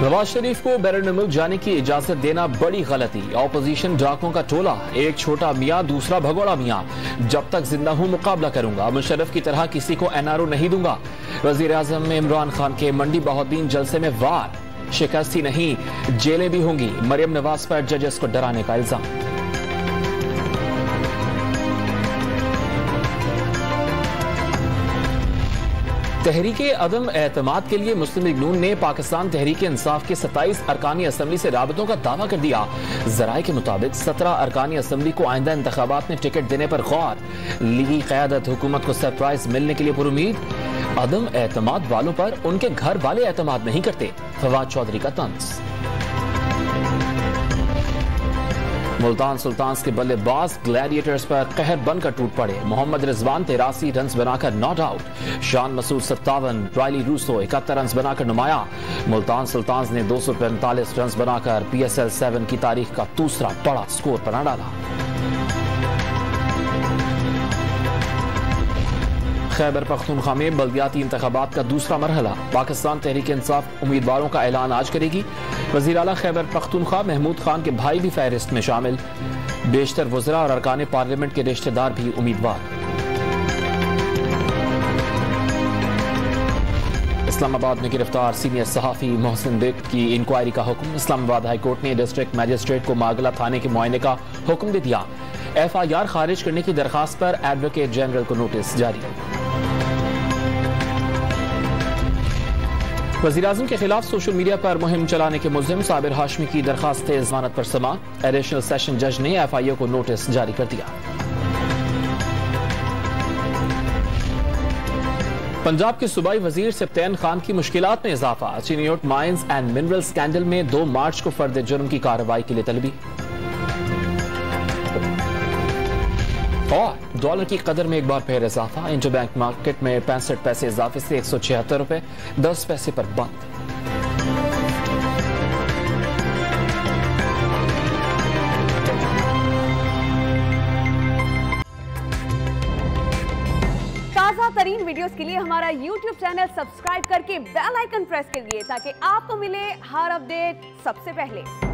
नवाज शरीफ को बैरून मुल्क जाने की इजाजत देना बड़ी गलती। ऑपोजिशन डाकुओं का टोला, एक छोटा मियाँ दूसरा भगोड़ा मियाँ। जब तक जिंदा हूं मुकाबला करूंगा, मुशर्रफ की तरह किसी को एनआरओ नहीं दूंगा। वजीर आजम इमरान खान के मंडी बहाउद्दीन जलसे में वार, शिकस्त ही नहीं जेलें भी होंगी। मरियम नवाज पर जजेस को डराने का इल्जाम। तहरीके अदम एतमाद के लिए मुस्लिम लीग नून ने पाकिस्तान तहरीके इंसाफ के 27 अरकानी असम्बली से राबतों का दावा कर दिया। जराए के मुताबिक 17 अरकानी असम्बली को आइंदा इंतखाबात में टिकट देने पर गौर। लीगी क़यादत हुकूमत को सरप्राइज मिलने के लिए पुरुमीद। अदम एतमाद वालों पर उनके घर वाले एतमाद नहीं करते, फवाद चौधरी का तंज। मुल्तान सुल्तान्स के बल्लेबाज ग्लैडिएटर्स पर कहर बनकर टूट पड़े। मोहम्मद रिजवान 83 रन बनाकर not out. Shan Masood 57, Rilee Rousseau 71 run बनाकर नुमाया। मुल्तान सुल्तान्स ने 245 रन बनाकर PSL 7 की तारीख का दूसरा बड़ा स्कोर बना डाला। खैबर पख्तूनख्वा में बल्दियाती इंतखाबात का दूसरा मरहला। पाकिस्तान तहरीक इंसाफ उम्मीदवारों का ऐलान आज करेगी। वज़ीर आला खैबर पख्तूनख्वा महमूद खान के भाई भी फहरिस्त में शामिल। बेशतर वज़रा और अरकान पार्लियामेंट के रिश्तेदार भी उम्मीदवार। इस्लामाबाद में गिरफ्तार सीनियर सहाफ़ी मोहसिन बेग की इंक्वायरी का हुक्म। इस्लामाबाद हाई कोर्ट ने डिस्ट्रिक्ट मजिस्ट्रेट को मागला थाने के मुआयने का हुक्म दे दिया। FIR खारिज करने की दरखास्त पर एडवोकेट जनरल को नोटिस जारी। वज़ीर-ए-आज़म के खिलाफ सोशल मीडिया पर मुहिम चलाने के मुल्ज़िम साबिर हाशमी की दरखास्त जमानत पर समाअत। एडिशनल सेशन जज ने FIA को नोटिस जारी कर दिया। पंजाब के सूबाई वजीर सिप्तैन खान की मुश्किलात में इजाफा। Chiniot mines and mineral scandal में 2 मार्च को फर्द जुर्म की कार्रवाई के लिए तलबी। और डॉलर की कदर में एक बार फिर इजाफा। इंटरबैंक मार्केट में 65 पैसे इजाफे से 176 रुपए 10 पैसे पर बंद। ताजा तरीन वीडियोस के लिए हमारा YouTube चैनल सब्सक्राइब करके बेल आइकन प्रेस करिए ताकि आपको मिले हर अपडेट सबसे पहले।